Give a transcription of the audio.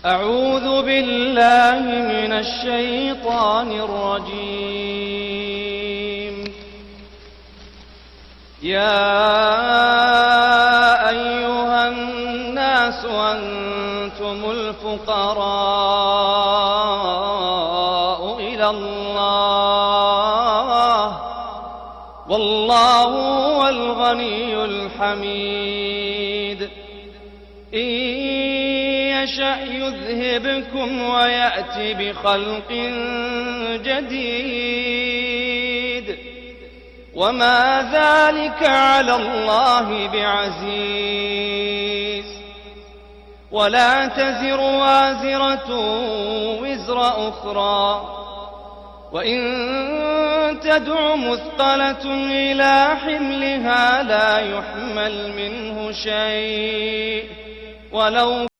أعوذ بالله من الشيطان الرجيم. يا أيها الناس أنتم الفقراء إلى الله والله هو الغني الحميد. إن يشأ يذهبكم ويأت بخلق جديد وما ذلك على الله بعزيز. ولا تزر وازرة وزر أخرى وإن تدع مثقلة إلى حملها لا يحمل منه شيء ولو